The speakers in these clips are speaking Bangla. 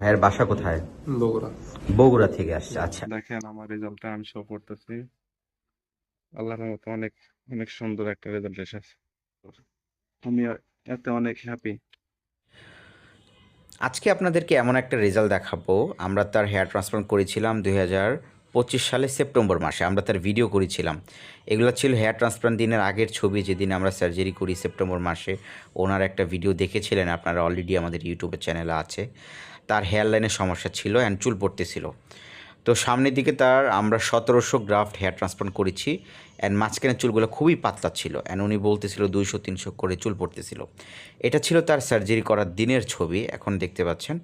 ভাইয়ের বাসা কোথায়? বগুড়া। বগুড়া থেকে আসছে, আচ্ছা। দেখেন আমার রেজাল্টটা আমি শো করতেছি। আল্লাহর রহমতে অনেক অনেক সুন্দর একটা রেজাল্ট এসেছে। আমি এতে অনেক হ্যাপি। আজকে আপনাদেরকে এমন একটা রেজাল্ট দেখাবো। আমরা তার হেয়ার ট্রান্সপ্লান্ট করেছিলাম 2025 সালের সেপ্টেম্বর মাসে। আমরা তার ভিডিও করেছিলাম। এগুলো ছিল হেয়ার ট্রান্সপ্লান্ট দিনের আগের ছবি, যেদিন আমরা সার্জারি করি সেপ্টেম্বর মাসে। ওনার একটা ভিডিও দেখেছিলেন আপনারা, অলরেডি আমাদের ইউটিউবের চ্যানেলে আছে। তার হেয়ার লাইনের সমস্যা ছিল অ্যান্ড চুল পড়তেছিল। তো সামনের দিকে তার আমরা 1700 গ্রাফট হেয়ার ট্রান্সপ্লান্ট করেছি। অ্যান্ড মাঝখানের চুলগুলো খুবই পাতলা ছিল, অ্যান্ড উনি বলতেছিল 200-300 করে চুল পড়তেছিল। এটা ছিল তার সার্জারি করার দিনের ছবি। এখন দেখতে পাচ্ছেন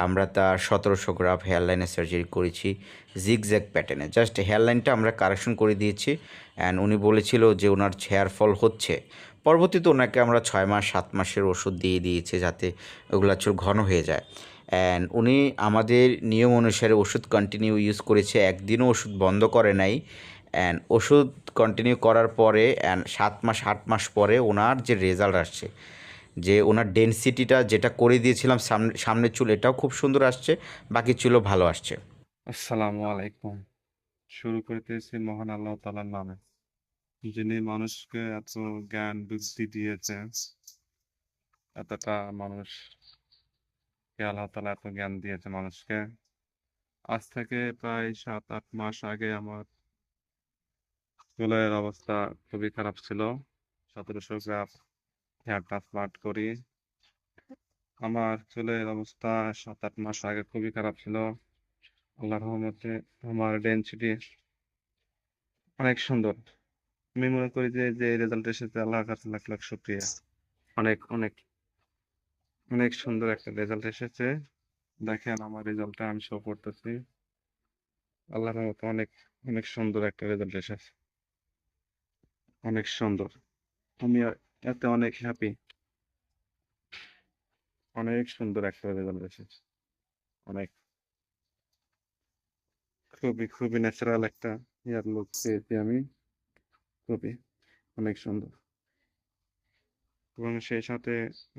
আমরা তার 1700 গ্রাফ হেয়ার লাইনের সার্জারি করেছি জিগজ্যাগ প্যাটার্নে। জাস্ট হেয়ার লাইনটা আমরা কারেকশন করে দিয়েছি। অ্যান্ড উনি বলেছিল যে ওনার হেয়ার ফল হচ্ছে। পরবর্তীতে ওনাকে আমরা 6 মাস 7 মাসের ওষুধ দিয়ে দিয়েছি যাতে ওগুলো চুল ঘন হয়ে যায়। অ্যান্ড উনি আমাদের নিয়ম অনুসারে ওষুধ কন্টিনিউ ইউজ করেছে, একদিনও ওষুধ বন্ধ করে নাই। অ্যান্ড ওষুধ কন্টিনিউ করার পরে 7 মাস 8 মাস পরে ওনার যে রেজাল্ট আসছে, যে ওনার ডেনসিটিটা যেটা করে দিয়েছিলাম সামনের চুল, এটাও খুব সুন্দর আসছে, বাকি চুলও ভালো আসছে। আসসালামু আলাইকুম। শুরু করতেছি মহান আল্লাহ তাআলার নামে, যিনি মানুষকে এত জ্ঞান বুদ্ধি দিয়েছে। এতটা মানুষকে আল্লাহ তাআলা এত জ্ঞান দিয়েছে মানুষকে। আজ থেকে প্রায় 7-8 মাস আগে আমার চুলের অবস্থা খুবই খারাপ ছিল। 1700 গ্রাফ হেয়ার ট্রান্সপ্লান্ট করি। আমার চুলের অবস্থা 7-8 মাস আগে খুবই খারাপ ছিল। আল্লাহর রহমতে আমার ডেনসিটি অনেক সুন্দর। আমি মনে করি যে যে রেজাল্ট এসেছে আল্লাহর কাছে লাখ লাখ শুকরিয়া। অনেক অনেক অনেক সুন্দর একটা রেজাল্ট এসেছে। দেখেন আমার রেজাল্টটা আমি শো করতেছি। আল্লাহর রহমতে অনেক অনেক সুন্দর একটা রেজাল্ট এসেছে। অনেক সুন্দর। আমি এতে অনেক হ্যাপি। অনেক সুন্দর একটা রেজাল্ট এসেছে। অনেক খুবই খুবই ন্যাচারাল একটা হেয়ার লুক পেয়েছি আমি। খুবই অনেক সুন্দর। এবং সেই সাথে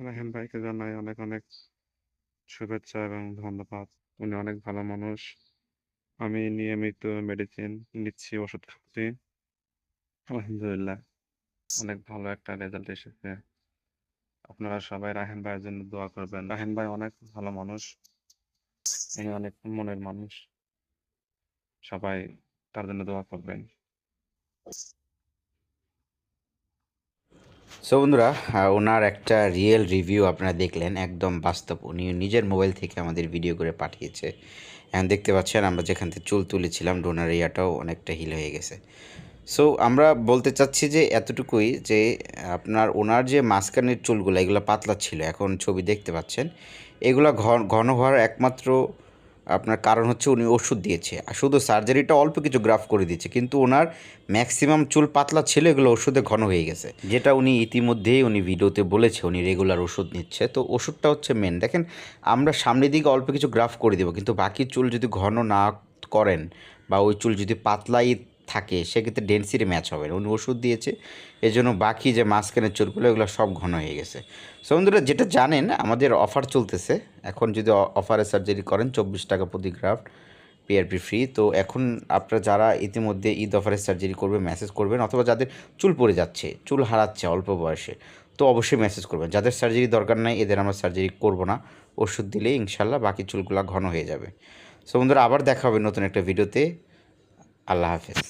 রায়হান ভাইকে জানাই অনেক অনেক শুভেচ্ছা এবং ধন্যবাদ। উনি অনেক ভালো মানুষ। আমি নিয়মিত মেডিসিন নিচ্ছি, ওষুধ খাচ্ছি। আলহামদুলিল্লাহ অনেক ভালো একটা রেজাল্ট এসেছে। আপনারা সবাই রায়হান ভাইয়ের জন্য দোয়া করবেন। রায়হান ভাই অনেক ভালো মানুষ। উনি অনেক মনের মানুষ। সবাই তার জন্য দোয়া করবেন। সো বন্ধুরা, ওনার একটা রিয়েল রিভিউ আপনারা দেখলেন, একদম বাস্তব। উনি নিজের মোবাইল থেকে আমাদের ভিডিও করে পাঠিয়েছে। এখন দেখতে পাচ্ছেন আমরা যেখান থেকে চুল তুলেছিলাম ডোনার এরিয়াটাও অনেকটা হিল হয়ে গেছে। সো আমরা বলতে চাচ্ছি যে এতটুকুই, যে আপনার ওনার যে মাঝখানের চুলগুলো এগুলো পাতলা ছিল, এখন ছবি দেখতে পাচ্ছেন এগুলো ঘন হওয়ার একমাত্র আপনার কারণ হচ্ছে উনি ওষুধ দিয়েছে। আর শুধু সার্জারিটা অল্প কিছু গ্রাফ করে দিয়েছে, কিন্তু ওনার ম্যাক্সিমাম চুল পাতলা ছিল, এগুলো ওষুধে ঘন হয়ে গেছে। যেটা উনি ইতিমধ্যেই উনি ভিডিওতে বলেছে উনি রেগুলার ওষুধ নিচ্ছে। তো ওষুধটা হচ্ছে মেন। দেখেন আমরা সামনের দিকে অল্প কিছু গ্রাফ করে দেবো, কিন্তু বাকি চুল যদি ঘন না করেন বা ওই চুল যদি পাতলাই থাকে, সেক্ষেত্রে ডেন্সিটি ম্যাচ হবে না। উনি ওষুধ দিয়েছে, এই জন্য বাকি যে মাঝখানের চুলগুলো এগুলো সব ঘন হয়ে গেছে। সো বন্ধুরা, যেটা জানেন আমাদের অফার চলতেছে। এখন যদি অফারে সার্জারি করেন 24 টাকা প্রতি গ্রাফট, পিআরপি ফ্রি। তো এখন আপনারা যারা ইতিমধ্যে ঈদ অফারে সার্জারি করবে মেসেজ করবেন, অথবা যাদের চুল পড়ে যাচ্ছে, চুল হারাচ্ছে অল্প বয়সে, তো অবশ্যই মেসেজ করবেন। যাদের সার্জারি দরকার নাই এদের আমরা সার্জারি করব না, ওষুধ দিলেই ইনশাল্লাহ বাকি চুলগুলো ঘন হয়ে যাবে। সো বন্ধুরা, আবার দেখা হবে নতুন একটা ভিডিওতে। আল্লাহ হাফেজ।